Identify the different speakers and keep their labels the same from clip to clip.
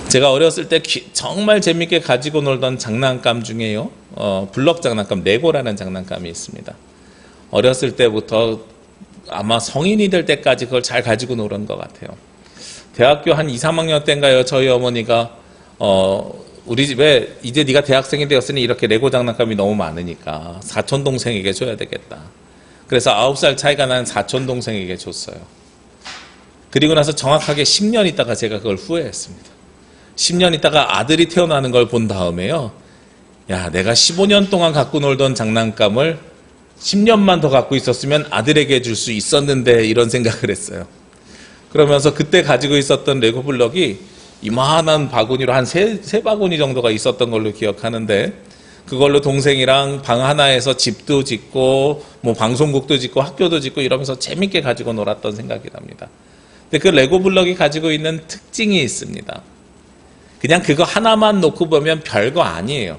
Speaker 1: 제가 어렸을 때 정말 재밌게 가지고 놀던 장난감 중에요, 블럭 장난감, 레고라는 장난감이 있습니다. 어렸을 때부터 아마 성인이 될 때까지 그걸 잘 가지고 노는 것 같아요. 대학교 한 2, 3학년 때인가요, 저희 어머니가 우리 집에 이제 네가 대학생이 되었으니 이렇게 레고 장난감이 너무 많으니까 사촌 동생에게 줘야 되겠다. 그래서 9살 차이가 나는 사촌 동생에게 줬어요. 그리고 나서 정확하게 10년 있다가 제가 그걸 후회했습니다. 10년 있다가 아들이 태어나는 걸 본 다음에요, 야, 내가 15년 동안 갖고 놀던 장난감을 10년만 더 갖고 있었으면 아들에게 줄 수 있었는데, 이런 생각을 했어요. 그러면서 그때 가지고 있었던 레고 블럭이 이만한 바구니로 한 세 바구니 정도가 있었던 걸로 기억하는데, 그걸로 동생이랑 방 하나에서 집도 짓고 뭐 방송국도 짓고 학교도 짓고 이러면서 재밌게 가지고 놀았던 생각이 납니다. 근데 그 레고 블럭이 가지고 있는 특징이 있습니다. 그냥 그거 하나만 놓고 보면 별거 아니에요.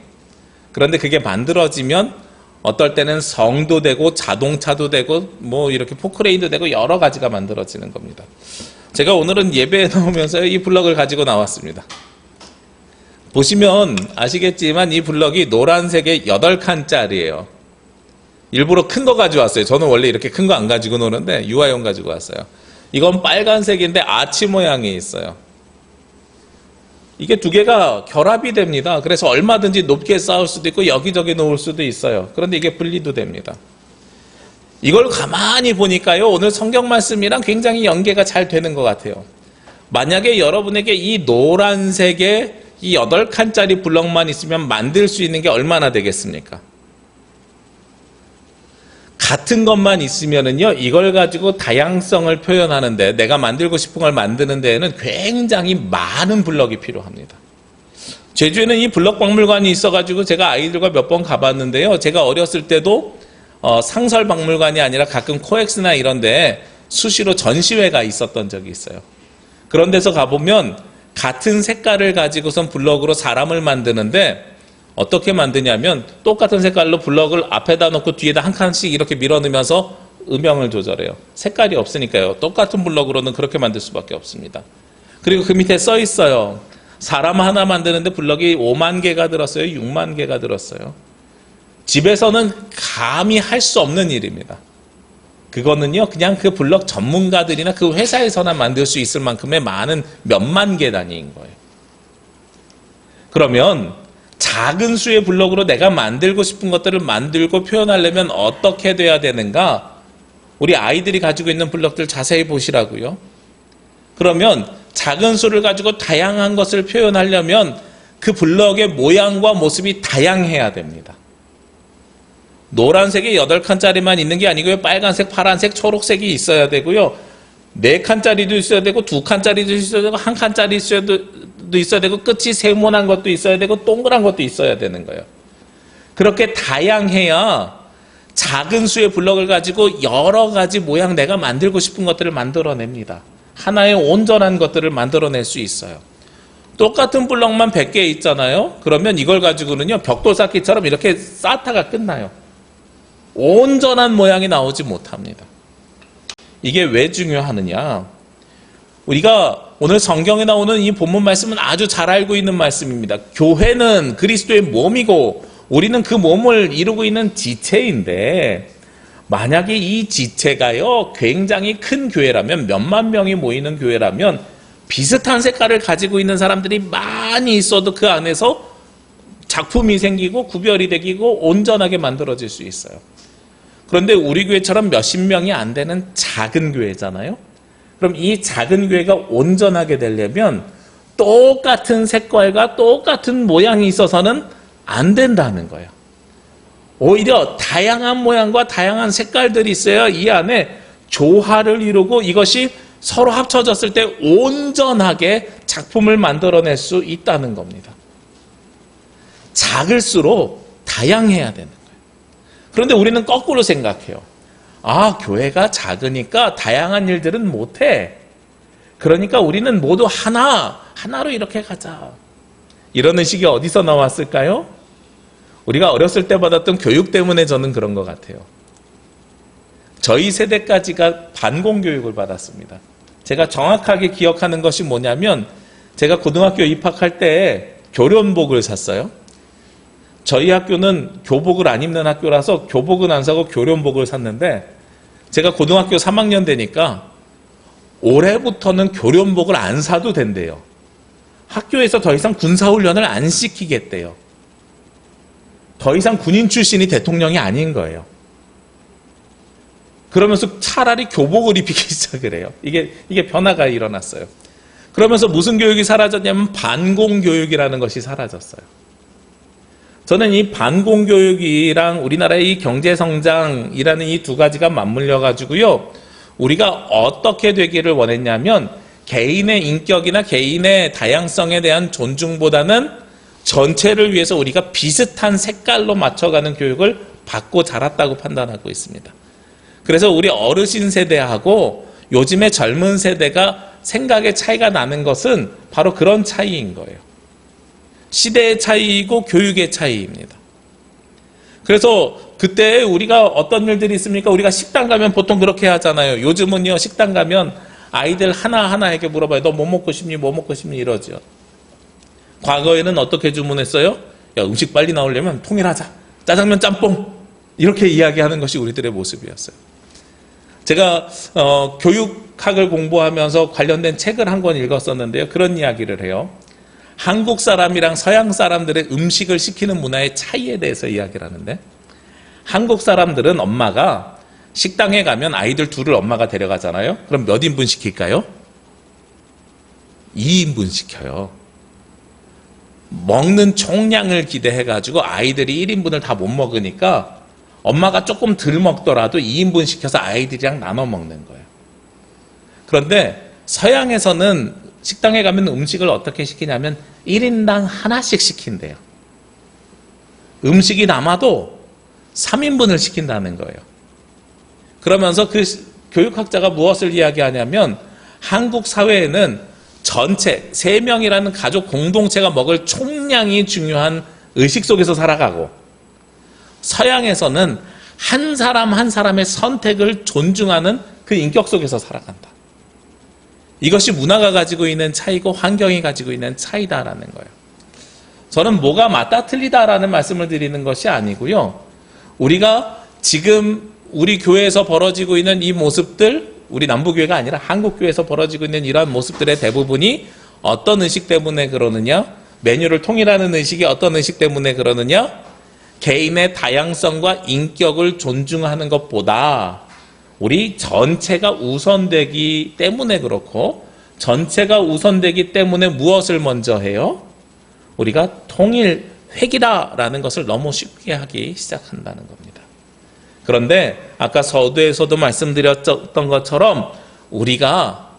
Speaker 1: 그런데 그게 만들어지면 어떨 때는 성도 되고 자동차도 되고 뭐 이렇게 포크레인도 되고 여러 가지가 만들어지는 겁니다. 제가 오늘은 예배에 나오면서 이 블럭을 가지고 나왔습니다. 보시면 아시겠지만 이 블럭이 노란색의 8칸짜리예요. 일부러 큰 거 가져왔어요. 저는 원래 이렇게 큰 거 안 가지고 노는데 유아용 가지고 왔어요. 이건 빨간색인데 아치 모양이 있어요. 이게 두 개가 결합이 됩니다. 그래서 얼마든지 높게 쌓을 수도 있고 여기저기 놓을 수도 있어요. 그런데 이게 분리도 됩니다. 이걸 가만히 보니까요, 오늘 성경 말씀이랑 굉장히 연계가 잘 되는 것 같아요. 만약에 여러분에게 이 노란색의 이 8칸짜리 블럭만 있으면 만들 수 있는 게 얼마나 되겠습니까? 같은 것만 있으면은요, 이걸 가지고 다양성을 표현하는데, 내가 만들고 싶은 걸 만드는 데에는 굉장히 많은 블럭이 필요합니다. 제주에는 이 블럭 박물관이 있어가지고 제가 아이들과 몇 번 가봤는데요, 제가 어렸을 때도 상설 박물관이 아니라 가끔 코엑스나 이런 데 수시로 전시회가 있었던 적이 있어요. 그런 데서 가보면 같은 색깔을 가지고선 블럭으로 사람을 만드는데, 어떻게 만드냐면 똑같은 색깔로 블럭을 앞에다 놓고 뒤에다 한 칸씩 이렇게 밀어넣으면서 음영을 조절해요. 색깔이 없으니까요. 똑같은 블럭으로는 그렇게 만들 수밖에 없습니다. 그리고 그 밑에 써 있어요. 사람 하나 만드는데 블럭이 5만 개가 들었어요? 6만 개가 들었어요? 집에서는 감히 할 수 없는 일입니다. 그거는요, 그냥 그 블럭 전문가들이나 그 회사에서나 만들 수 있을 만큼의 많은 몇만 개 단위인 거예요. 그러면 작은 수의 블럭으로 내가 만들고 싶은 것들을 만들고 표현하려면 어떻게 돼야 되는가? 우리 아이들이 가지고 있는 블럭들 자세히 보시라고요. 그러면 작은 수를 가지고 다양한 것을 표현하려면 그 블럭의 모양과 모습이 다양해야 됩니다. 노란색이 8칸짜리만 있는 게 아니고요, 빨간색, 파란색, 초록색이 있어야 되고요, 4칸짜리도 있어야 되고 2칸짜리도 있어야 되고 1칸짜리 있어야 되고 끝이 세모난 것도 있어야 되고 동그란 것도 있어야 되는 거예요. 그렇게 다양해야 작은 수의 블럭을 가지고 여러 가지 모양, 내가 만들고 싶은 것들을 만들어냅니다. 하나의 온전한 것들을 만들어낼 수 있어요. 똑같은 블럭만 100개 있잖아요. 그러면 이걸 가지고는요, 벽돌 쌓기처럼 이렇게 쌓다가 끝나요. 온전한 모양이 나오지 못합니다. 이게 왜 중요하느냐? 우리가 오늘 성경에 나오는 이 본문 말씀은 아주 잘 알고 있는 말씀입니다. 교회는 그리스도의 몸이고 우리는 그 몸을 이루고 있는 지체인데, 만약에 이 지체가요, 굉장히 큰 교회라면, 몇만 명이 모이는 교회라면 비슷한 색깔을 가지고 있는 사람들이 많이 있어도 그 안에서 작품이 생기고 구별이 되고 온전하게 만들어질 수 있어요. 그런데 우리 교회처럼 몇십 명이 안 되는 작은 교회잖아요. 그럼 이 작은 교회가 온전하게 되려면 똑같은 색깔과 똑같은 모양이 있어서는 안 된다는 거예요. 오히려 다양한 모양과 다양한 색깔들이 있어야 이 안에 조화를 이루고 이것이 서로 합쳐졌을 때 온전하게 작품을 만들어낼 수 있다는 겁니다. 작을수록 다양해야 되는 거예요. 그런데 우리는 거꾸로 생각해요. 아, 교회가 작으니까 다양한 일들은 못해. 그러니까 우리는 모두 하나로 이렇게 가자. 이런 의식이 어디서 나왔을까요? 우리가 어렸을 때 받았던 교육 때문에 저는 그런 것 같아요. 저희 세대까지가 반공교육을 받았습니다. 제가 정확하게 기억하는 것이 뭐냐면, 제가 고등학교 입학할 때 교련복을 샀어요. 저희 학교는 교복을 안 입는 학교라서 교복은 안 사고 교련복을 샀는데, 제가 고등학교 3학년 되니까 올해부터는 교련복을 안 사도 된대요. 학교에서 더 이상 군사훈련을 안 시키겠대요. 더 이상 군인 출신이 대통령이 아닌 거예요. 그러면서 차라리 교복을 입히기 시작을 해요. 이게 변화가 일어났어요. 그러면서 무슨 교육이 사라졌냐면 반공교육이라는 것이 사라졌어요. 저는 이 반공교육이랑 우리나라의 이 경제성장이라는 이 두 가지가 맞물려 가지고요, 우리가 어떻게 되기를 원했냐면 개인의 인격이나 개인의 다양성에 대한 존중보다는 전체를 위해서 우리가 비슷한 색깔로 맞춰가는 교육을 받고 자랐다고 판단하고 있습니다. 그래서 우리 어르신 세대하고 요즘의 젊은 세대가 생각의 차이가 나는 것은 바로 그런 차이인 거예요. 시대의 차이이고 교육의 차이입니다. 그래서 그때 우리가 어떤 일들이 있습니까? 우리가 식당 가면 보통 그렇게 하잖아요. 요즘은요, 식당 가면 아이들 하나하나에게 물어봐요. 너 뭐 먹고 싶니? 뭐 먹고 싶니? 이러죠. 과거에는 어떻게 주문했어요? 야, 음식 빨리 나오려면 통일하자. 짜장면, 짬뽕. 이렇게 이야기하는 것이 우리들의 모습이었어요. 제가 교육학을 공부하면서 관련된 책을 한 권 읽었었는데요. 그런 이야기를 해요. 한국 사람이랑 서양 사람들의 음식을 시키는 문화의 차이에 대해서 이야기를 하는데, 한국 사람들은 엄마가 식당에 가면 아이들 둘을 엄마가 데려가잖아요. 그럼 몇 인분 시킬까요? 2인분 시켜요. 먹는 총량을 기대해가지고 아이들이 1인분을 다 못 먹으니까 엄마가 조금 덜 먹더라도 2인분 시켜서 아이들이랑 나눠 먹는 거예요. 그런데 서양에서는 식당에 가면 음식을 어떻게 시키냐면 1인당 하나씩 시킨대요. 음식이 남아도 3인분을 시킨다는 거예요. 그러면서 그 교육학자가 무엇을 이야기하냐면 한국 사회에는 전체 3명이라는 가족 공동체가 먹을 총량이 중요한 의식 속에서 살아가고, 서양에서는 한 사람 한 사람의 선택을 존중하는 그 인격 속에서 살아간다. 이것이 문화가 가지고 있는 차이고 환경이 가지고 있는 차이다라는 거예요. 저는 뭐가 맞다 틀리다라는 말씀을 드리는 것이 아니고요, 우리가 지금 우리 교회에서 벌어지고 있는 이 모습들, 우리 남부교회가 아니라 한국교회에서 벌어지고 있는 이러한 모습들의 대부분이 어떤 의식 때문에 그러느냐, 메뉴를 통일하는 의식이 어떤 의식 때문에 그러느냐, 개인의 다양성과 인격을 존중하는 것보다 우리 전체가 우선되기 때문에 그렇고, 전체가 우선되기 때문에 무엇을 먼저 해요? 우리가 통일획일화라는 것을 너무 쉽게 하기 시작한다는 겁니다. 그런데 아까 서두에서도 말씀드렸던 것처럼 우리가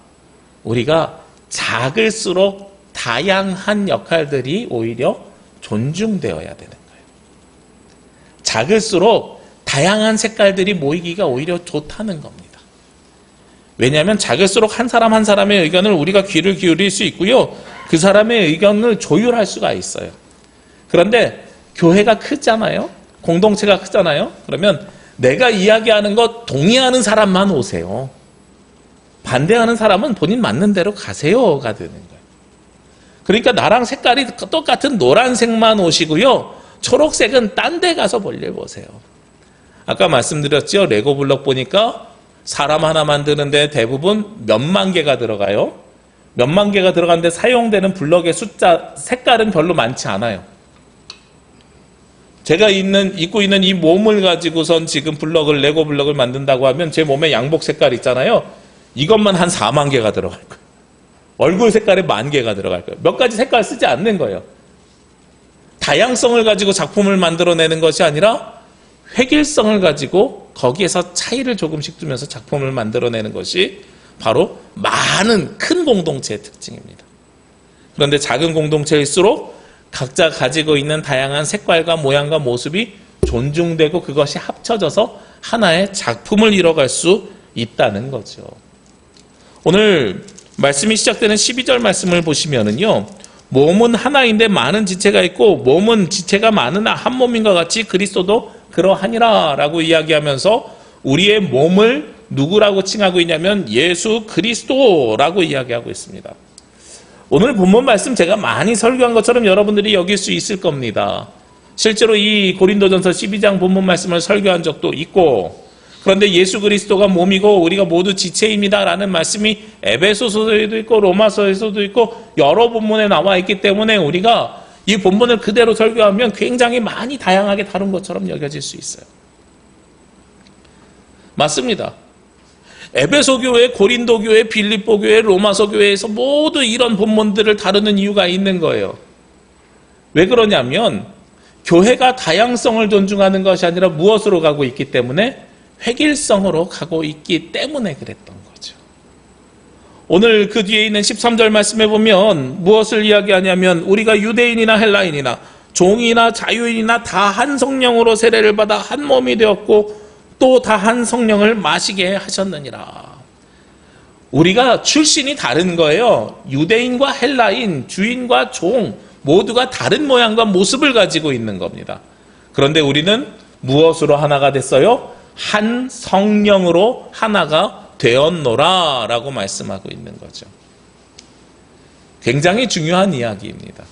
Speaker 1: 작을수록 다양한 역할들이 오히려 존중되어야 되는 거예요. 작을수록 다양한 색깔들이 모이기가 오히려 좋다는 겁니다. 왜냐하면 작을수록 한 사람 한 사람의 의견을 우리가 귀를 기울일 수 있고요, 그 사람의 의견을 조율할 수가 있어요. 그런데 교회가 크잖아요. 공동체가 크잖아요. 그러면 내가 이야기하는 것 동의하는 사람만 오세요. 반대하는 사람은 본인 맞는 대로 가세요가 되는 거예요. 그러니까 나랑 색깔이 똑같은 노란색만 오시고요, 초록색은 딴 데 가서 볼일 보세요. 아까 말씀드렸죠. 레고 블록 보니까 사람 하나 만드는데 대부분 몇만 개가 들어가요. 몇만 개가 들어가는데 사용되는 블럭의 숫자, 색깔은 별로 많지 않아요. 제가 입고 있는 이 몸을 가지고선 지금 레고 블럭을 만든다고 하면 제 몸에 양복 색깔 있잖아요. 이것만 한 4만 개가 들어갈 거예요. 얼굴 색깔에 10,000개가 들어갈 거예요. 몇 가지 색깔 쓰지 않는 거예요. 다양성을 가지고 작품을 만들어내는 것이 아니라 획일성을 가지고 거기에서 차이를 조금씩 두면서 작품을 만들어내는 것이 바로 많은 큰 공동체의 특징입니다. 그런데 작은 공동체일수록 각자 가지고 있는 다양한 색깔과 모양과 모습이 존중되고 그것이 합쳐져서 하나의 작품을 이뤄갈 수 있다는 거죠. 오늘 말씀이 시작되는 12절 말씀을 보시면은요, 몸은 하나인데 많은 지체가 있고 몸은 지체가 많으나 한 몸인 것 같이 그리스도도 그러하니라 라고 이야기하면서 우리의 몸을 누구라고 칭하고 있냐면 예수 그리스도라고 이야기하고 있습니다. 오늘 본문 말씀 제가 많이 설교한 것처럼 여러분들이 여길 수 있을 겁니다. 실제로 이 고린도전서 12장 본문 말씀을 설교한 적도 있고, 그런데 예수 그리스도가 몸이고 우리가 모두 지체입니다 라는 말씀이 에베소서에도 있고 로마서에서도 있고 여러 본문에 나와 있기 때문에 우리가 이 본문을 그대로 설교하면 굉장히 많이 다양하게 다룬 것처럼 여겨질 수 있어요. 맞습니다. 에베소 교회, 고린도 교회, 빌립보 교회, 로마서 교회에서 모두 이런 본문들을 다루는 이유가 있는 거예요. 왜 그러냐면 교회가 다양성을 존중하는 것이 아니라 무엇으로 가고 있기 때문에? 획일성으로 가고 있기 때문에 그랬던 거죠. 오늘 그 뒤에 있는 13절 말씀에 보면 무엇을 이야기하냐면 우리가 유대인이나 헬라인이나 종이나 자유인이나 다 한 성령으로 세례를 받아 한 몸이 되었고 또 다 한 성령을 마시게 하셨느니라. 우리가 출신이 다른 거예요. 유대인과 헬라인, 주인과 종 모두가 다른 모양과 모습을 가지고 있는 겁니다. 그런데 우리는 무엇으로 하나가 됐어요? 한 성령으로 하나가 되었노라 라고 말씀하고 있는 거죠. 굉장히 중요한 이야기입니다.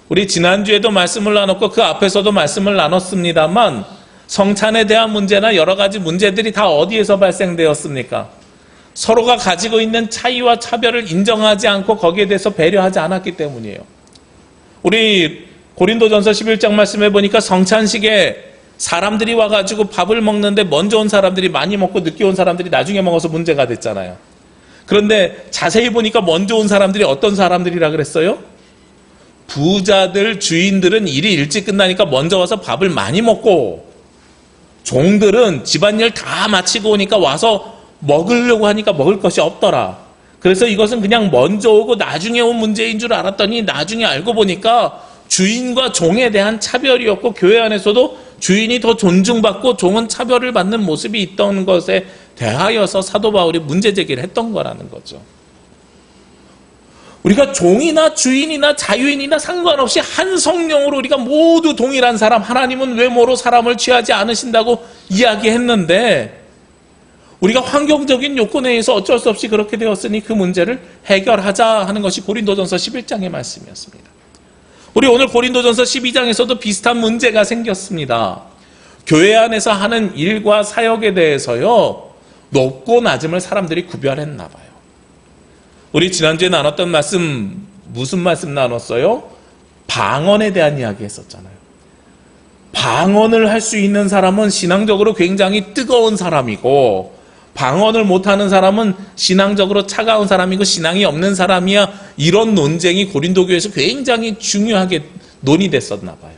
Speaker 1: 우리 지난주에도 말씀을 나눴고 그 앞에서도 말씀을 나눴습니다만 성찬에 대한 문제나 여러 가지 문제들이 다 어디에서 발생되었습니까? 서로가 가지고 있는 차이와 차별을 인정하지 않고 거기에 대해서 배려하지 않았기 때문이에요. 우리 고린도전서 11장 말씀해 보니까 성찬식에 사람들이 와가지고 밥을 먹는데 먼저 온 사람들이 많이 먹고 늦게 온 사람들이 나중에 먹어서 문제가 됐잖아요. 그런데 자세히 보니까 먼저 온 사람들이 어떤 사람들이라 그랬어요? 부자들, 주인들은 일이 일찍 끝나니까 먼저 와서 밥을 많이 먹고 종들은 집안일 다 마치고 오니까 와서 먹으려고 하니까 먹을 것이 없더라. 그래서 이것은 그냥 먼저 오고 나중에 온 문제인 줄 알았더니 나중에 알고 보니까 주인과 종에 대한 차별이었고 교회 안에서도 주인이 더 존중받고 종은 차별을 받는 모습이 있던 것에 대하여서 사도 바울이 문제 제기를 했던 거라는 거죠. 우리가 종이나 주인이나 자유인이나 상관없이 한 성령으로 우리가 모두 동일한 사람, 하나님은 외모로 사람을 취하지 않으신다고 이야기했는데 우리가 환경적인 요건에 의해서 어쩔 수 없이 그렇게 되었으니 그 문제를 해결하자 하는 것이 고린도전서 11장의 말씀이었습니다. 우리 오늘 고린도전서 12장에서도 비슷한 문제가 생겼습니다. 교회 안에서 하는 일과 사역에 대해서요, 높고 낮음을 사람들이 구별했나 봐요. 우리 지난주에 나눴던 말씀, 무슨 말씀 나눴어요? 방언에 대한 이야기 했었잖아요. 방언을 할 수 있는 사람은 신앙적으로 굉장히 뜨거운 사람이고 방언을 못하는 사람은 신앙적으로 차가운 사람이고 신앙이 없는 사람이야. 이런 논쟁이 고린도 교회에서 굉장히 중요하게 논의됐었나 봐요.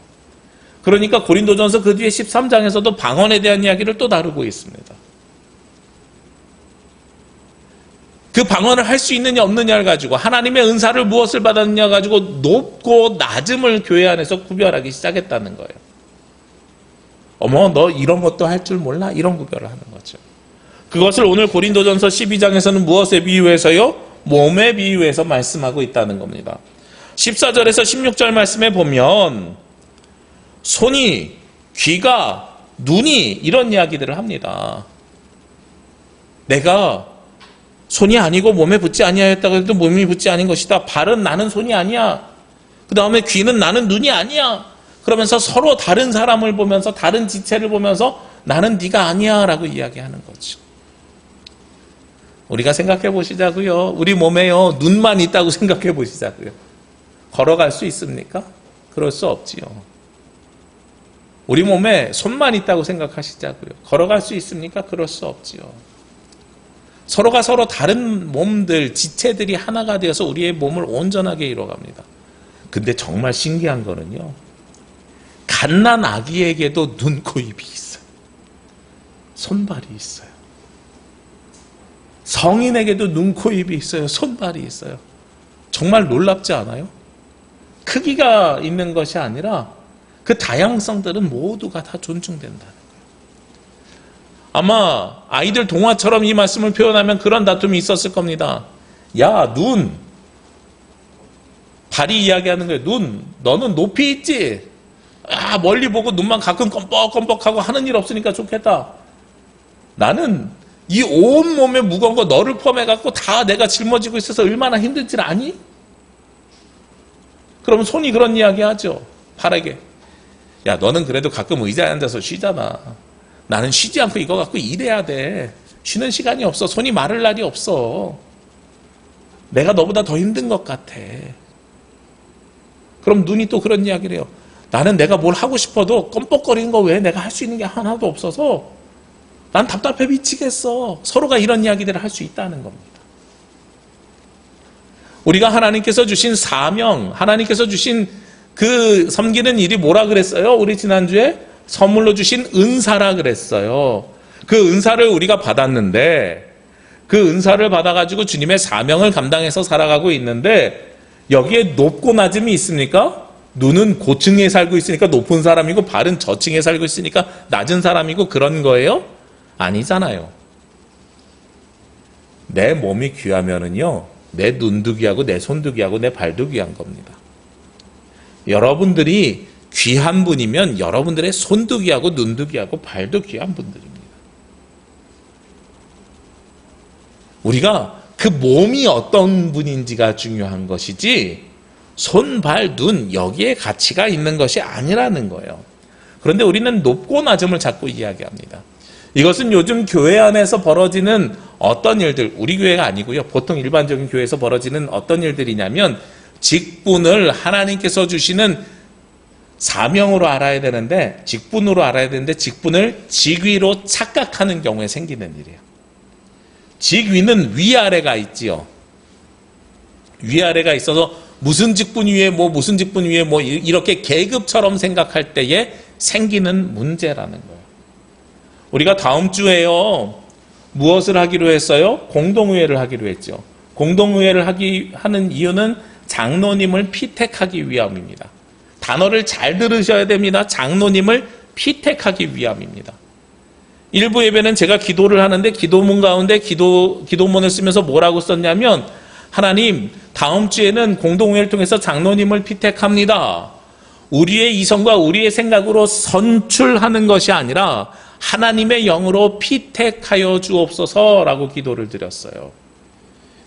Speaker 1: 그러니까 고린도전서 그 뒤에 13장에서도 방언에 대한 이야기를 또 다루고 있습니다. 그 방언을 할 수 있느냐 없느냐를 가지고 하나님의 은사를 무엇을 받았느냐 가지고 높고 낮음을 교회 안에서 구별하기 시작했다는 거예요. 어머, 너 이런 것도 할 줄 몰라? 이런 구별을 하는 거죠. 그것을 오늘 고린도전서 12장에서는 무엇에 비유해서요? 몸에 비유해서 말씀하고 있다는 겁니다. 14절에서 16절 말씀에 보면 손이, 귀가, 눈이 이런 이야기들을 합니다. 내가 손이 아니고 몸에 붙지 아니하였다고 해도 몸이 붙지 아닌 것이다. 발은 나는 손이 아니야. 그 다음에 귀는 나는 눈이 아니야. 그러면서 서로 다른 사람을 보면서 다른 지체를 보면서 나는 네가 아니야 라고 이야기하는 거죠. 우리가 생각해 보시자고요. 우리 몸에요, 눈만 있다고 생각해 보시자고요. 걸어갈 수 있습니까? 그럴 수 없지요. 우리 몸에 손만 있다고 생각하시자고요. 걸어갈 수 있습니까? 그럴 수 없지요. 서로가 서로 다른 몸들, 지체들이 하나가 되어서 우리의 몸을 온전하게 이뤄갑니다. 근데 정말 신기한 거는요, 갓난 아기에게도 눈, 코, 입이 있어요. 손발이 있어요. 성인에게도 눈, 코, 입이 있어요. 손발이 있어요. 정말 놀랍지 않아요? 크기가 있는 것이 아니라 그 다양성들은 모두가 다 존중된다는 거예요. 아마 아이들 동화처럼 이 말씀을 표현하면 그런 다툼이 있었을 겁니다. 야, 눈. 발이 이야기하는 거예요. 눈, 너는 높이 있지? 아, 멀리 보고 눈만 가끔 껌뻑껌뻑하고 하는 일 없으니까 좋겠다. 나는 이 온몸에 무거운 거 너를 포함해갖고 다 내가 짊어지고 있어서 얼마나 힘든지 아니? 그럼 손이 그런 이야기 하죠. 팔에게. 야, 너는 그래도 가끔 의자에 앉아서 쉬잖아. 나는 쉬지 않고 이거 갖고 일해야 돼. 쉬는 시간이 없어. 손이 마를 날이 없어. 내가 너보다 더 힘든 것 같아. 그럼 눈이 또 그런 이야기를 해요. 나는 내가 뭘 하고 싶어도 껌뻑거리는 거 외에 내가 할 수 있는 게 하나도 없어서 난 답답해 미치겠어. 서로가 이런 이야기들을 할 수 있다는 겁니다. 우리가 하나님께서 주신 사명, 하나님께서 주신 그 섬기는 일이 뭐라 그랬어요? 우리 지난주에 선물로 주신 은사라 그랬어요. 그 은사를 우리가 받았는데 그 은사를 받아가지고 주님의 사명을 감당해서 살아가고 있는데 여기에 높고 낮음이 있습니까? 눈은 고층에 살고 있으니까 높은 사람이고 발은 저층에 살고 있으니까 낮은 사람이고 그런 거예요? 아니잖아요. 내 몸이 귀하면은요, 내 눈도 귀하고 내 손도 귀하고 내 발도 귀한 겁니다. 여러분들이 귀한 분이면 여러분들의 손도 귀하고 눈도 귀하고 발도 귀한 분들입니다. 우리가 그 몸이 어떤 분인지가 중요한 것이지 손, 발, 눈 여기에 가치가 있는 것이 아니라는 거예요. 그런데 우리는 높고 낮음을 자꾸 이야기합니다. 이것은 요즘 교회 안에서 벌어지는 어떤 일들, 우리 교회가 아니고요. 보통 일반적인 교회에서 벌어지는 어떤 일들이냐면 직분을 하나님께서 주시는 사명으로 알아야 되는데 직분으로 알아야 되는데 직분을 직위로 착각하는 경우에 생기는 일이에요. 직위는 위아래가 있지요. 위아래가 있어서 무슨 직분 위에 뭐 무슨 직분 위에 뭐 이렇게 계급처럼 생각할 때에 생기는 문제라는 거예요. 우리가 다음 주에요. 무엇을 하기로 했어요? 공동의회를 하기로 했죠. 공동의회를 하는 이유는 장로님을 피택하기 위함입니다. 단어를 잘 들으셔야 됩니다. 장로님을 피택하기 위함입니다. 일부 예배는 제가 기도를 하는데 기도문 가운데 기도문을 쓰면서 뭐라고 썼냐면 하나님, 다음 주에는 공동회를 통해서 장로님을 피택합니다. 우리의 이성과 우리의 생각으로 선출하는 것이 아니라 하나님의 영으로 피택하여 주옵소서라고 기도를 드렸어요.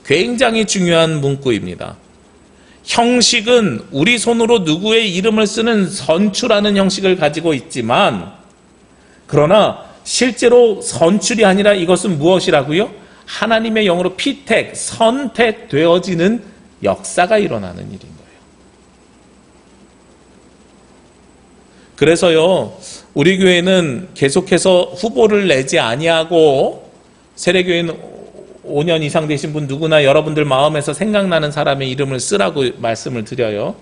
Speaker 1: 굉장히 중요한 문구입니다. 형식은 우리 손으로 누구의 이름을 쓰는 선출하는 형식을 가지고 있지만 그러나 실제로 선출이 아니라 이것은 무엇이라고요? 하나님의 영으로 피택, 선택되어지는 역사가 일어나는 일인 거예요. 그래서요, 우리 교회는 계속해서 후보를 내지 아니하고 세례교회는 5년 이상 되신 분 누구나 여러분들 마음에서 생각나는 사람의 이름을 쓰라고 말씀을 드려요.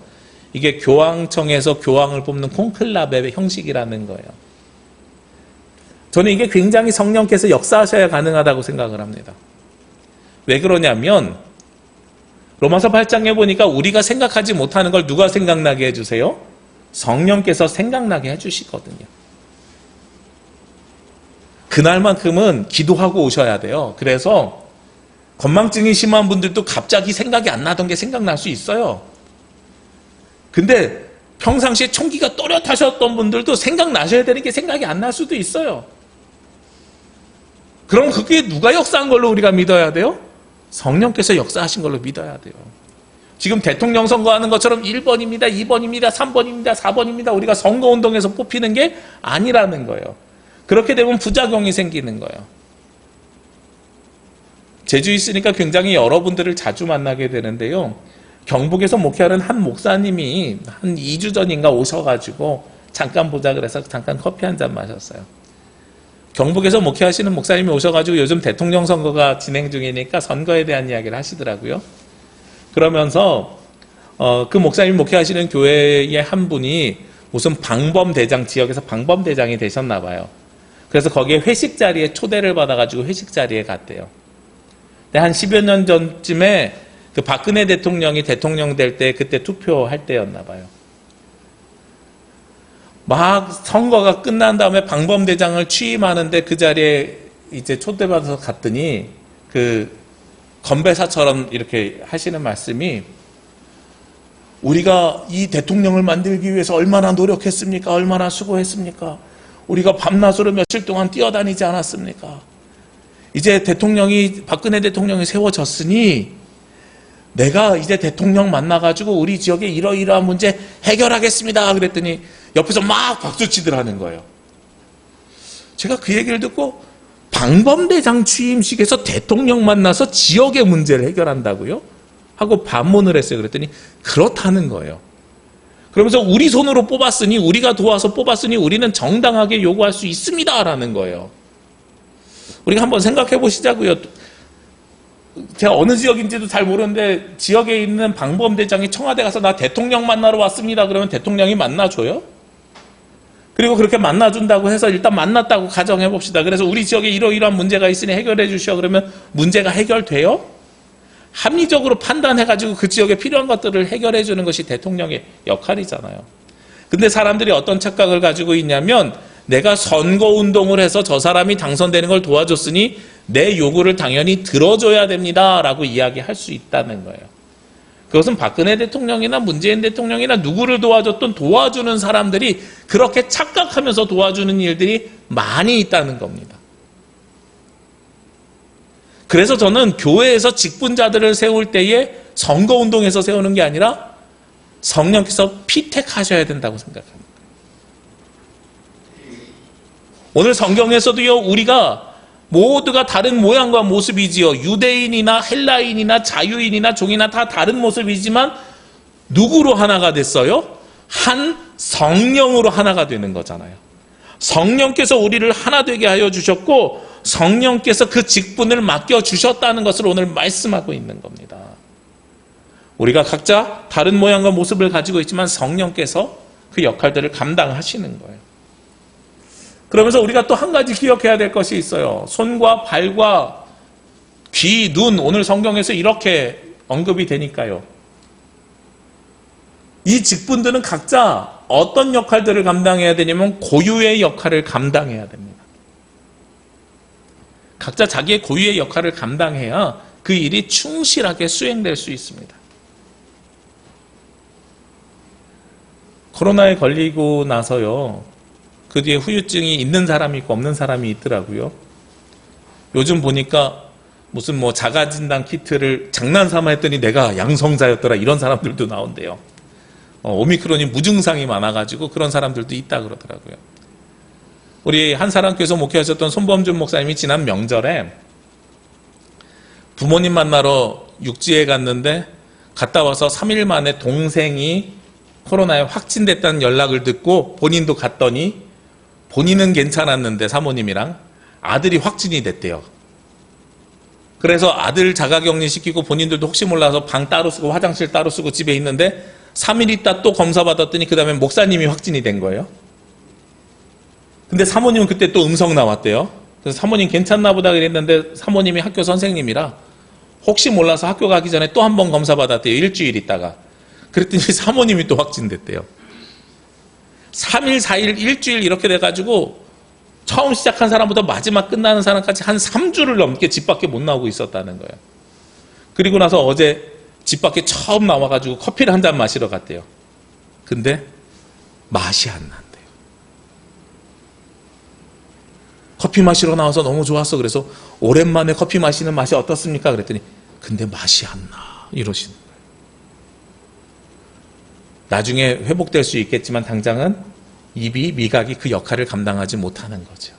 Speaker 1: 이게 교황청에서 교황을 뽑는 콘클라베의 형식이라는 거예요. 저는 이게 굉장히 성령께서 역사하셔야 가능하다고 생각을 합니다. 왜 그러냐면 로마서 8장에 보니까 우리가 생각하지 못하는 걸 누가 생각나게 해주세요? 성령께서 생각나게 해주시거든요. 그날만큼은 기도하고 오셔야 돼요. 그래서 건망증이 심한 분들도 갑자기 생각이 안 나던 게 생각날 수 있어요. 근데 평상시에 총기가 또렷하셨던 분들도 생각나셔야 되는 게 생각이 안 날 수도 있어요. 그럼 그게 누가 역사한 걸로 우리가 믿어야 돼요? 성령께서 역사하신 걸로 믿어야 돼요. 지금 대통령 선거하는 것처럼 1번입니다, 2번입니다, 3번입니다, 4번입니다. 우리가 선거운동에서 뽑히는 게 아니라는 거예요. 그렇게 되면 부작용이 생기는 거예요. 제주에 있으니까 굉장히 여러분들을 자주 만나게 되는데요. 경북에서 목회하는 한 목사님이 한 2주 전인가 오셔가지고 잠깐 보자 그래서 잠깐 커피 한 잔 마셨어요. 경북에서 목회하시는 목사님이 오셔가지고 요즘 대통령 선거가 진행 중이니까 선거에 대한 이야기를 하시더라고요. 그러면서 그 목사님 목회하시는 교회의 한 분이 무슨 방범대장, 지역에서 방범대장이 되셨나 봐요. 그래서 거기에 회식 자리에 초대를 받아가지고 회식 자리에 갔대요. 근데 한 10여 년 전쯤에 그 박근혜 대통령이 대통령 될 때 그때 투표할 때였나 봐요. 막 선거가 끝난 다음에 방범대장을 취임하는데 그 자리에 이제 초대받아서 갔더니 그 건배사처럼 이렇게 하시는 말씀이 우리가 이 대통령을 만들기 위해서 얼마나 노력했습니까? 얼마나 수고했습니까? 우리가 밤낮으로 며칠 동안 뛰어다니지 않았습니까? 이제 박근혜 대통령이 세워졌으니 내가 이제 대통령 만나가지고 우리 지역에 이러이러한 문제 해결하겠습니다. 그랬더니 옆에서 막 박수치들 하는 거예요. 제가 그 얘기를 듣고 방범대장 취임식에서 대통령 만나서 지역의 문제를 해결한다고요? 하고 반문을 했어요. 그랬더니 그렇다는 거예요. 그러면서 우리 손으로 뽑았으니, 우리가 도와서 뽑았으니 우리는 정당하게 요구할 수 있습니다. 라는 거예요. 우리가 한번 생각해 보시자고요. 제가 어느 지역인지도 잘 모르는데 지역에 있는 방범대장이 청와대 가서 나 대통령 만나러 왔습니다. 그러면 대통령이 만나줘요? 그리고 그렇게 만나준다고 해서 일단 만났다고 가정해 봅시다. 그래서 우리 지역에 이러이러한 문제가 있으니 해결해 주시오. 그러면 문제가 해결돼요? 합리적으로 판단해가지고 그 지역에 필요한 것들을 해결해 주는 것이 대통령의 역할이잖아요. 근데 사람들이 어떤 착각을 가지고 있냐면 내가 선거운동을 해서 저 사람이 당선되는 걸 도와줬으니 내 요구를 당연히 들어줘야 됩니다. 라고 이야기할 수 있다는 거예요. 그것은 박근혜 대통령이나 문재인 대통령이나 누구를 도와줬든 도와주는 사람들이 그렇게 착각하면서 도와주는 일들이 많이 있다는 겁니다. 그래서 저는 교회에서 직분자들을 세울 때에 선거운동에서 세우는 게 아니라 성령께서 피택하셔야 된다고 생각합니다. 오늘 성경에서도요, 우리가 모두가 다른 모양과 모습이지요. 유대인이나 헬라인이나 자유인이나 종이나 다 다른 모습이지만 누구로 하나가 됐어요? 한 성령으로 하나가 되는 거잖아요. 성령께서 우리를 하나 되게 하여 주셨고 성령께서 그 직분을 맡겨주셨다는 것을 오늘 말씀하고 있는 겁니다. 우리가 각자 다른 모양과 모습을 가지고 있지만 성령께서 그 역할들을 감당하시는 거예요. 그러면서 우리가 또 한 가지 기억해야 될 것이 있어요. 손과 발과 귀, 눈, 오늘 성경에서 이렇게 언급이 되니까요. 이 직분들은 각자 어떤 역할들을 감당해야 되냐면 고유의 역할을 감당해야 됩니다. 각자 자기의 고유의 역할을 감당해야 그 일이 충실하게 수행될 수 있습니다. 코로나에 걸리고 나서요. 그 뒤에 후유증이 있는 사람이 있고 없는 사람이 있더라고요. 요즘 보니까 무슨 뭐 자가진단 키트를 장난삼아 했더니 내가 양성자였더라 이런 사람들도 나온대요. 오미크론이 무증상이 많아가지고 그런 사람들도 있다 그러더라고요. 우리 한 사람께서 목회하셨던 손범준 목사님이 지난 명절에 부모님 만나러 육지에 갔는데 갔다 와서 3일 만에 동생이 코로나에 확진됐다는 연락을 듣고 본인도 갔더니 본인은 괜찮았는데 사모님이랑 아들이 확진이 됐대요. 그래서 아들 자가격리 시키고 본인들도 혹시 몰라서 방 따로 쓰고 화장실 따로 쓰고 집에 있는데 3일 있다 또 검사 받았더니 그 다음에 목사님이 확진이 된 거예요. 근데 사모님은 그때 또 음성 나왔대요. 그래서 사모님 괜찮나 보다 그랬는데 사모님이 학교 선생님이라 혹시 몰라서 학교 가기 전에 또 한 번 검사 받았대요. 일주일 있다가. 그랬더니 사모님이 또 확진됐대요. 3일, 4일, 일주일 이렇게 돼가지고 처음 시작한 사람부터 마지막 끝나는 사람까지 한 3주를 넘게 집 밖에 못 나오고 있었다는 거예요. 그리고 나서 어제 집 밖에 처음 나와가지고 커피를 한 잔 마시러 갔대요. 근데 맛이 안 난대요. 커피 마시러 나와서 너무 좋았어. 그래서 오랜만에 커피 마시는 맛이 어떻습니까? 그랬더니 근데 맛이 안 나. 이러시는 거예요. 나중에 회복될 수 있겠지만 당장은 입이, 미각이 그 역할을 감당하지 못하는 거죠.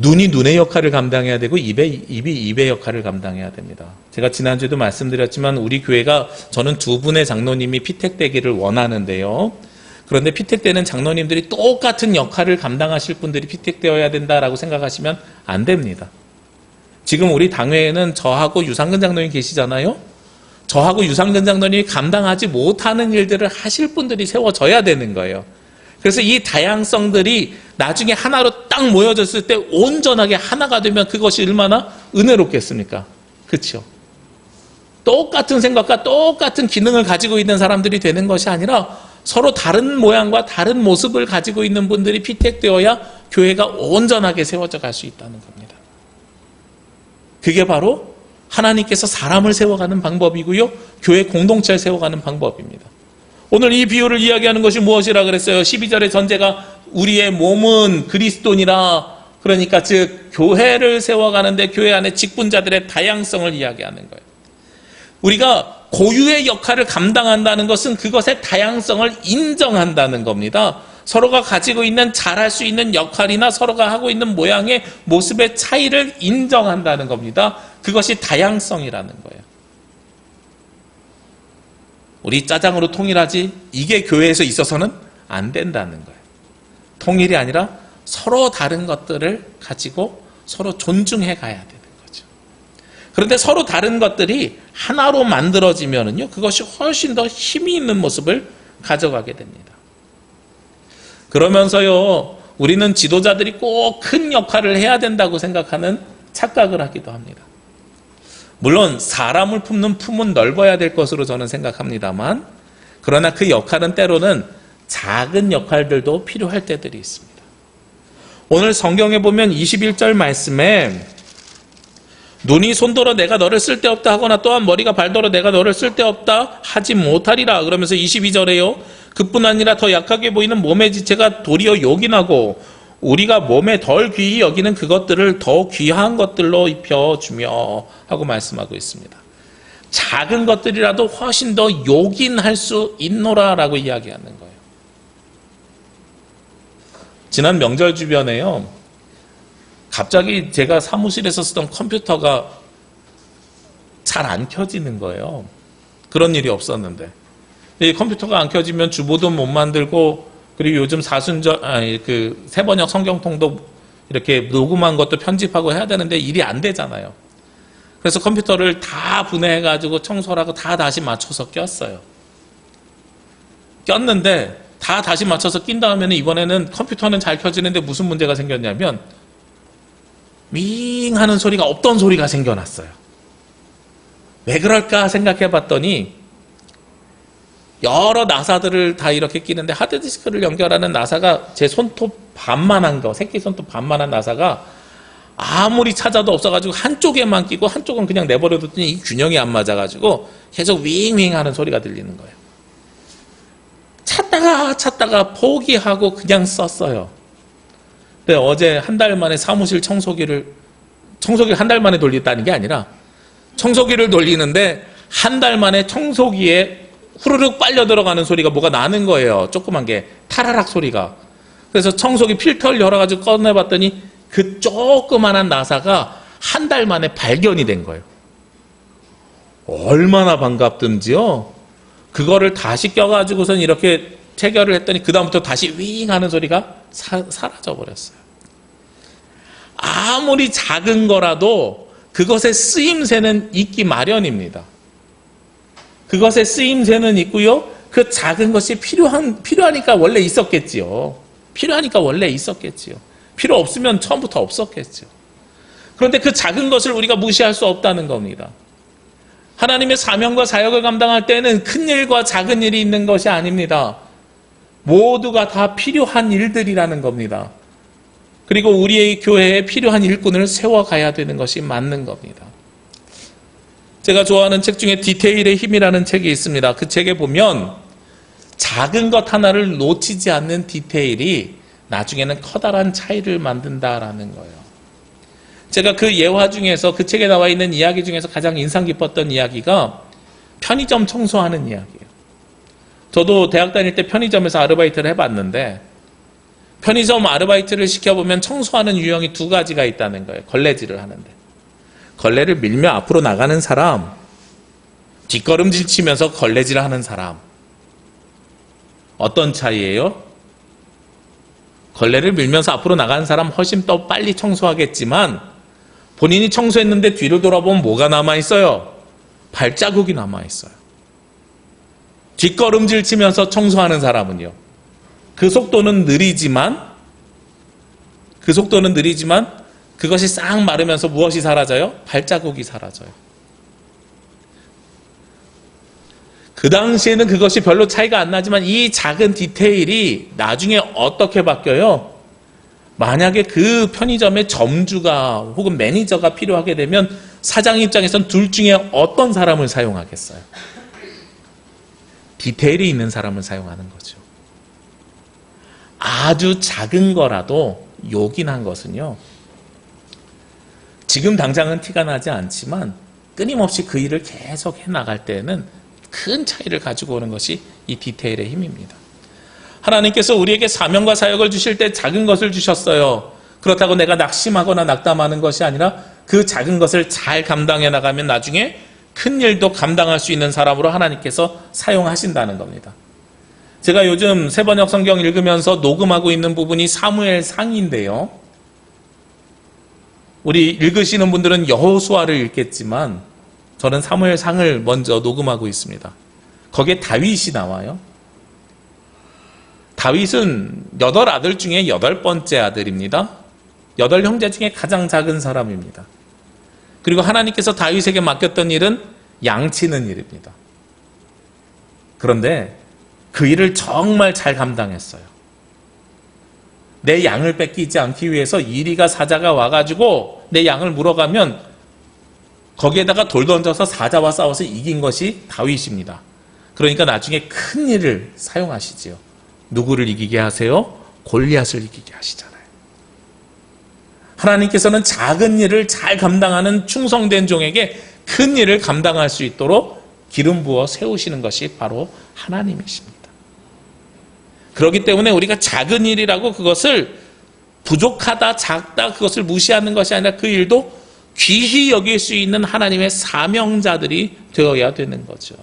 Speaker 1: 눈이 눈의 역할을 감당해야 되고 입이 입의 역할을 감당해야 됩니다. 제가 지난주에도 말씀드렸지만 우리 교회가 저는 두 분의 장로님이 피택되기를 원하는데요. 그런데 피택되는 장로님들이 똑같은 역할을 감당하실 분들이 피택되어야 된다라고 생각하시면 안 됩니다. 지금 우리 당회에는 저하고 유상근 장로님 계시잖아요. 저하고 유상근 장로님이 감당하지 못하는 일들을 하실 분들이 세워져야 되는 거예요. 그래서 이 다양성들이 나중에 하나로 딱 모여졌을 때 온전하게 하나가 되면 그것이 얼마나 은혜롭겠습니까? 그렇죠? 똑같은 생각과 똑같은 기능을 가지고 있는 사람들이 되는 것이 아니라 서로 다른 모양과 다른 모습을 가지고 있는 분들이 피택되어야 교회가 온전하게 세워져 갈 수 있다는 겁니다. 그게 바로 하나님께서 사람을 세워가는 방법이고요. 교회 공동체를 세워가는 방법입니다. 오늘 이 비유를 이야기하는 것이 무엇이라 그랬어요? 12절의 전제가 우리의 몸은 그리스도니라 그러니까 즉 교회를 세워가는데 교회 안에 직분자들의 다양성을 이야기하는 거예요. 우리가 고유의 역할을 감당한다는 것은 그것의 다양성을 인정한다는 겁니다. 서로가 가지고 있는 잘할 수 있는 역할이나 서로가 하고 있는 모양의 모습의 차이를 인정한다는 겁니다. 그것이 다양성이라는 거예요. 우리 짜장으로 통일하지 이게 교회에서 있어서는 안 된다는 거예요. 통일이 아니라 서로 다른 것들을 가지고 서로 존중해 가야 되는 거죠. 그런데 서로 다른 것들이 하나로 만들어지면은요, 그것이 훨씬 더 힘이 있는 모습을 가져가게 됩니다. 그러면서요, 우리는 지도자들이 꼭 큰 역할을 해야 된다고 생각하는 착각을 하기도 합니다. 물론 사람을 품는 품은 넓어야 될 것으로 저는 생각합니다만, 그러나 그 역할은 때로는 작은 역할들도 필요할 때들이 있습니다. 오늘 성경에 보면 21절 말씀에 눈이 손더러 내가 너를 쓸데없다 하거나 또한 머리가 발더러 내가 너를 쓸데없다 하지 못하리라. 그러면서 22절에요. 그뿐 아니라 더 약하게 보이는 몸의 지체가 도리어 요긴하고 우리가 몸에 덜 귀히 여기는 그것들을 더 귀한 것들로 입혀주며 하고 말씀하고 있습니다. 작은 것들이라도 훨씬 더 요긴할 수 있노라라고 이야기하는 거예요. 지난 명절 주변에요, 갑자기 제가 사무실에서 쓰던 컴퓨터가 잘 안 켜지는 거예요. 그런 일이 없었는데. 이 컴퓨터가 안 켜지면 주보도 못 만들고, 그리고 요즘 세번역 성경통도 이렇게 녹음한 것도 편집하고 해야 되는데 일이 안 되잖아요. 그래서 컴퓨터를 다 분해해가지고 청소를 하고 다 다시 맞춰서 꼈어요. 꼈는데 다 다시 맞춰서 낀 다음에는 이번에는 컴퓨터는 잘 켜지는데 무슨 문제가 생겼냐면 밍 하는 소리가 없던 소리가 생겨났어요. 왜 그럴까 생각해 봤더니 여러 나사들을 다 이렇게 끼는데 하드디스크를 연결하는 나사가 제 손톱 반만한 거, 새끼 손톱 반만한 나사가 아무리 찾아도 없어가지고 한쪽에만 끼고 한쪽은 그냥 내버려뒀더니 이 균형이 안 맞아가지고 계속 윙윙 하는 소리가 들리는 거예요. 찾다가 포기하고 그냥 썼어요. 근데 어제 한 달 만에 사무실 청소기를 한 달 만에 돌렸다는 게 아니라 청소기를 돌리는데 한 달 만에 청소기에 후루룩 빨려 들어가는 소리가 뭐가 나는 거예요. 조그만 게 타라락 소리가. 그래서 청소기 필터를 열어가지고 꺼내봤더니 그 조그만한 나사가 한 달 만에 발견이 된 거예요. 얼마나 반갑든지요. 그거를 다시 껴가지고선 이렇게 체결을 했더니 그 다음부터 다시 윙 하는 소리가 사라져 버렸어요. 아무리 작은 거라도 그것의 쓰임새는 있기 마련입니다. 그것의 쓰임새는 있고요. 그 작은 것이 필요하니까 원래 있었겠지요. 필요 없으면 처음부터 없었겠죠. 그런데 그 작은 것을 우리가 무시할 수 없다는 겁니다. 하나님의 사명과 사역을 감당할 때는 큰 일과 작은 일이 있는 것이 아닙니다. 모두가 다 필요한 일들이라는 겁니다. 그리고 우리의 교회에 필요한 일꾼을 세워가야 되는 것이 맞는 겁니다. 제가 좋아하는 책 중에 디테일의 힘이라는 책이 있습니다. 그 책에 보면 작은 것 하나를 놓치지 않는 디테일이 나중에는 커다란 차이를 만든다라는 거예요. 제가 그 예화 중에서 그 책에 나와 있는 이야기 중에서 가장 인상 깊었던 이야기가 편의점 청소하는 이야기예요. 저도 대학 다닐 때 편의점에서 아르바이트를 해봤는데 편의점 아르바이트를 시켜보면 청소하는 유형이 두 가지가 있다는 거예요. 걸레질을 하는데. 걸레를 밀며 앞으로 나가는 사람, 뒷걸음질 치면서 걸레질을 하는 사람. 어떤 차이예요? 걸레를 밀면서 앞으로 나가는 사람 훨씬 더 빨리 청소하겠지만 본인이 청소했는데 뒤를 돌아보면 뭐가 남아있어요? 발자국이 남아있어요. 뒷걸음질 치면서 청소하는 사람은요. 그 속도는 느리지만 그것이 싹 마르면서 무엇이 사라져요? 발자국이 사라져요. 그 당시에는 그것이 별로 차이가 안 나지만 이 작은 디테일이 나중에 어떻게 바뀌어요? 만약에 그 편의점의 점주가 혹은 매니저가 필요하게 되면 사장 입장에선 둘 중에 어떤 사람을 사용하겠어요? 디테일이 있는 사람을 사용하는 거죠. 아주 작은 거라도 요긴한 것은요, 지금 당장은 티가 나지 않지만 끊임없이 그 일을 계속 해나갈 때에는 큰 차이를 가지고 오는 것이 이 디테일의 힘입니다. 하나님께서 우리에게 사명과 사역을 주실 때 작은 것을 주셨어요. 그렇다고 내가 낙심하거나 낙담하는 것이 아니라 그 작은 것을 잘 감당해 나가면 나중에 큰 일도 감당할 수 있는 사람으로 하나님께서 사용하신다는 겁니다. 제가 요즘 새번역 성경 읽으면서 녹음하고 있는 부분이 사무엘 상인데요. 우리 읽으시는 분들은 여호수아를 읽겠지만 저는 사무엘 상을 먼저 녹음하고 있습니다. 거기에 다윗이 나와요. 다윗은 8아들 중에 8번째 아들입니다. 8형제 중에 가장 작은 사람입니다. 그리고 하나님께서 다윗에게 맡겼던 일은 양치는 일입니다. 그런데 그 일을 정말 잘 감당했어요. 내 양을 뺏기지 않기 위해서 이리가 사자가 와가지고 내 양을 물어가면 거기에다가 돌 던져서 사자와 싸워서 이긴 것이 다윗입니다. 그러니까 나중에 큰 일을 사용하시지요. 누구를 이기게 하세요? 골리앗을 이기게 하시잖아요. 하나님께서는 작은 일을 잘 감당하는 충성된 종에게 큰 일을 감당할 수 있도록 기름 부어 세우시는 것이 바로 하나님이십니다. 그렇기 때문에 우리가 작은 일이라고 그것을 부족하다, 작다, 그것을 무시하는 것이 아니라 그 일도 귀히 여길 수 있는 하나님의 사명자들이 되어야 되는 거죠.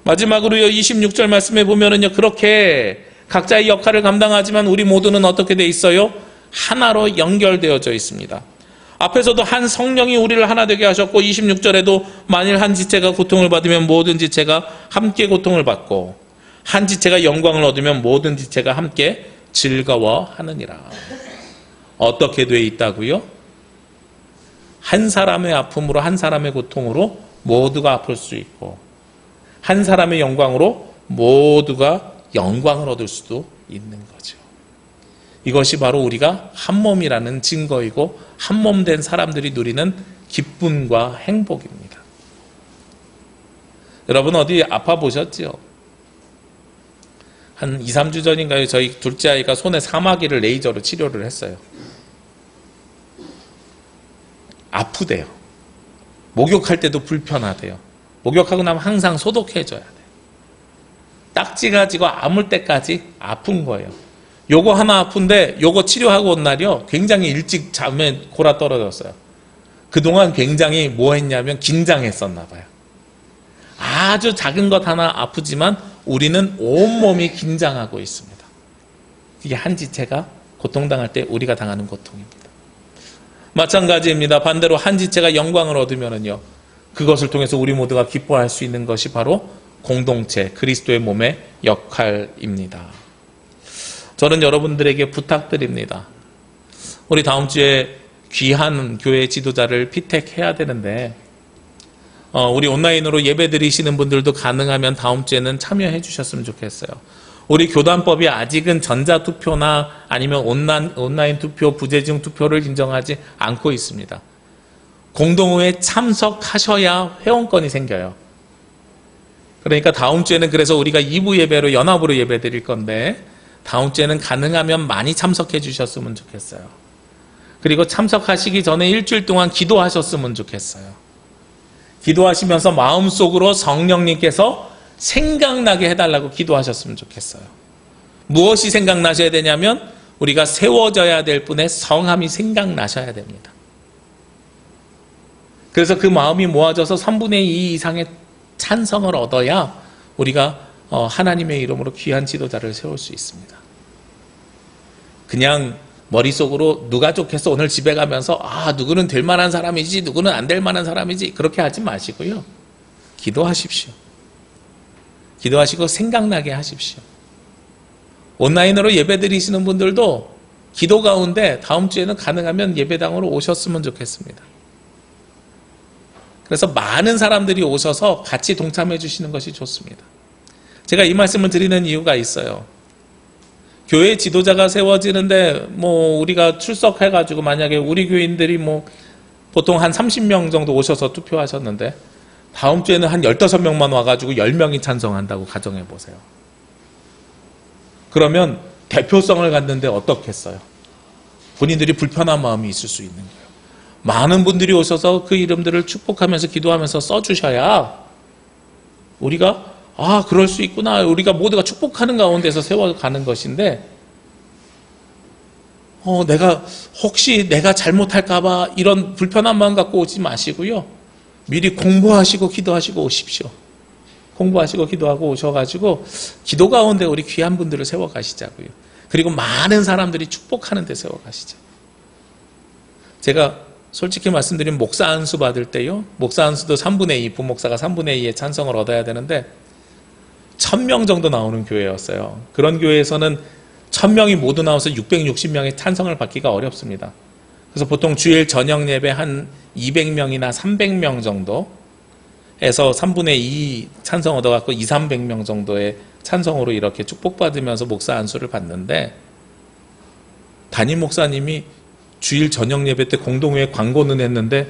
Speaker 1: 마지막으로요, 26절 말씀에 보면은요, 그렇게 각자의 역할을 감당하지만 우리 모두는 어떻게 돼 있어요? 하나로 연결되어져 있습니다. 앞에서도 한 성령이 우리를 하나 되게 하셨고 26절에도 만일 한 지체가 고통을 받으면 모든 지체가 함께 고통을 받고 한 지체가 영광을 얻으면 모든 지체가 함께 즐거워하느니라. 어떻게 돼 있다고요? 한 사람의 아픔으로 한 사람의 고통으로 모두가 아플 수 있고 한 사람의 영광으로 모두가 영광을 얻을 수도 있는 거죠. 이것이 바로 우리가 한 몸이라는 증거이고 한 몸 된 사람들이 누리는 기쁨과 행복입니다. 여러분 어디 아파 보셨지요? 한 2, 3주 전인가요? 저희 둘째 아이가 손에 사마귀를 레이저로 치료를 했어요. 아프대요. 목욕할 때도 불편하대요. 목욕하고 나면 항상 소독해줘야 돼요. 딱지가 지고 아물 때까지 아픈 거예요. 요거 하나 아픈데 요거 치료하고 온 날이요. 굉장히 일찍 잠에 골아 떨어졌어요. 그동안 굉장히 뭐 했냐면 긴장했었나 봐요. 아주 작은 것 하나 아프지만 우리는 온몸이 긴장하고 있습니다. 이게 한 지체가 고통당할 때 우리가 당하는 고통입니다. 마찬가지입니다. 반대로 한 지체가 영광을 얻으면은요, 그것을 통해서 우리 모두가 기뻐할 수 있는 것이 바로 공동체, 그리스도의 몸의 역할입니다. 저는 여러분들에게 부탁드립니다. 우리 다음 주에 귀한 교회 지도자를 피택해야 되는데 우리 온라인으로 예배 드리시는 분들도 가능하면 다음 주에는 참여해 주셨으면 좋겠어요. 우리 교단법이 아직은 전자투표나 아니면 온라인 투표, 부재중 투표를 인정하지 않고 있습니다. 공동회에 참석하셔야 회원권이 생겨요. 그러니까 다음 주에는 그래서 우리가 2부 예배로 연합으로 예배 드릴 건데 다음 주에는 가능하면 많이 참석해 주셨으면 좋겠어요. 그리고 참석하시기 전에 일주일 동안 기도하셨으면 좋겠어요. 기도하시면서 마음속으로 성령님께서 생각나게 해달라고 기도하셨으면 좋겠어요. 무엇이 생각나셔야 되냐면 우리가 세워져야 될 분의 성함이 생각나셔야 됩니다. 그래서 그 마음이 모아져서 3분의 2 이상의 찬성을 얻어야 우리가 하나님의 이름으로 귀한 지도자를 세울 수 있습니다. 그냥 머릿속으로 누가 좋겠어 오늘 집에 가면서 누구는 될 만한 사람이지 누구는 안 될 만한 사람이지 그렇게 하지 마시고요. 기도하십시오. 기도하시고 생각나게 하십시오. 온라인으로 예배 드리시는 분들도 기도 가운데 다음 주에는 가능하면 예배당으로 오셨으면 좋겠습니다. 그래서 많은 사람들이 오셔서 같이 동참해 주시는 것이 좋습니다. 제가 이 말씀을 드리는 이유가 있어요. 교회 지도자가 세워지는데 우리가 출석해가지고 만약에 우리 교인들이 보통 한 30명 정도 오셔서 투표하셨는데 다음 주에는 한 15명만 와가지고 10명이 찬성한다고 가정해 보세요. 그러면 대표성을 갖는데 어떻겠어요? 본인들이 불편한 마음이 있을 수 있는 거예요. 많은 분들이 오셔서 그 이름들을 축복하면서 기도하면서 써주셔야 우리가 그럴 수 있구나, 우리가 모두가 축복하는 가운데서 세워가는 것인데, 혹시 내가 잘못할까봐 이런 불편한 마음 갖고 오지 마시고요. 미리 공부하시고 기도하시고 오십시오. 공부하시고 기도하고 오셔가지고 기도 가운데 우리 귀한 분들을 세워가시자고요. 그리고 많은 사람들이 축복하는 데 세워가시죠. 제가 솔직히 말씀드리면 목사 안수 받을 때요, 목사 안수도 3분의 2, 부목사가 3분의 2의 찬성을 얻어야 되는데 1000명 정도 나오는 교회였어요. 그런 교회에서는 1000명이 모두 나와서 660명의 찬성을 받기가 어렵습니다. 그래서 보통 주일 저녁 예배 한 200명이나 300명 정도 에서 3분의 2 찬성 얻어갖고 200~300명 정도의 찬성으로 이렇게 축복받으면서 목사 안수를 받는데, 담임 목사님이 주일 저녁 예배 때 공동회에 광고는 했는데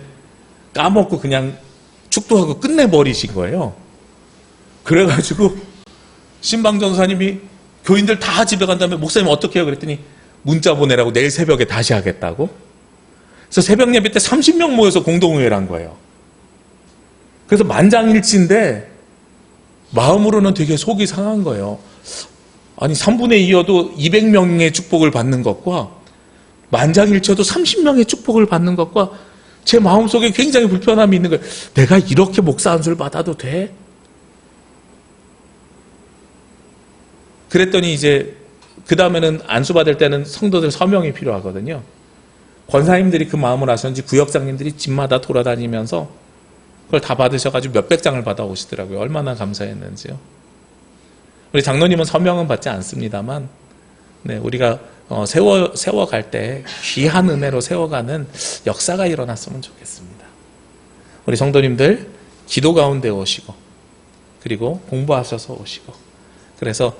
Speaker 1: 까먹고 그냥 축도하고 끝내버리신 거예요. 그래가지고 신방 전사님이 교인들 다 집에 간 다음에 목사님 어떻게 해요? 그랬더니 문자 보내라고, 내일 새벽에 다시 하겠다고. 그래서 새벽 예배 때 30명 모여서 공동회를 한 거예요. 그래서 만장일치인데 마음으로는 되게 속이 상한 거예요. 아니 3분의 2여도 200명의 축복을 받는 것과 만장일치여도 30명의 축복을 받는 것과 제 마음속에 굉장히 불편함이 있는 거예요. 내가 이렇게 목사 안수를 받아도 돼? 그랬더니 이제 그 다음에는 안수 받을 때는 성도들 서명이 필요하거든요. 권사님들이 그 마음을 아셨는지 구역장님들이 집마다 돌아다니면서 그걸 다 받으셔가지고 몇백 장을 받아오시더라고요. 얼마나 감사했는지요. 우리 장로님은 서명은 받지 않습니다만, 네, 우리가 세워갈 때 귀한 은혜로 세워가는 역사가 일어났으면 좋겠습니다. 우리 성도님들 기도 가운데 오시고, 그리고 공부하셔서 오시고, 그래서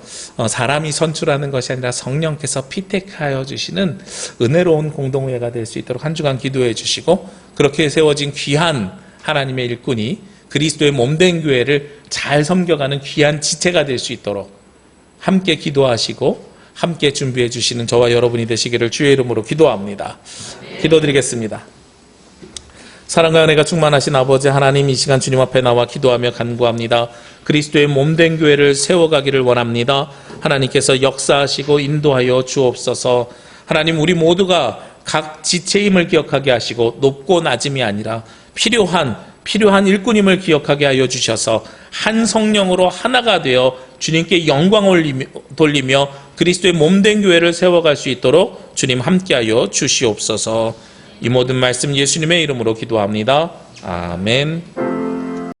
Speaker 1: 사람이 선출하는 것이 아니라 성령께서 피택하여 주시는 은혜로운 공동회가 될 수 있도록 한 주간 기도해 주시고, 그렇게 세워진 귀한 하나님의 일꾼이 그리스도의 몸된 교회를 잘 섬겨가는 귀한 지체가 될 수 있도록 함께 기도하시고 함께 준비해 주시는 저와 여러분이 되시기를 주의 이름으로 기도합니다. 기도드리겠습니다. 사랑과 은혜가 충만하신 아버지 하나님, 이 시간 주님 앞에 나와 기도하며 간구합니다. 그리스도의 몸된 교회를 세워가기를 원합니다. 하나님께서 역사하시고 인도하여 주옵소서. 하나님, 우리 모두가 각 지체임을 기억하게 하시고 높고 낮음이 아니라 필요한 일꾼임을 기억하게 하여 주셔서 한 성령으로 하나가 되어 주님께 영광을 돌리며 그리스도의 몸된 교회를 세워갈 수 있도록 주님 함께하여 주시옵소서. 이 모든 말씀 예수님의 이름으로 기도합니다. 아멘.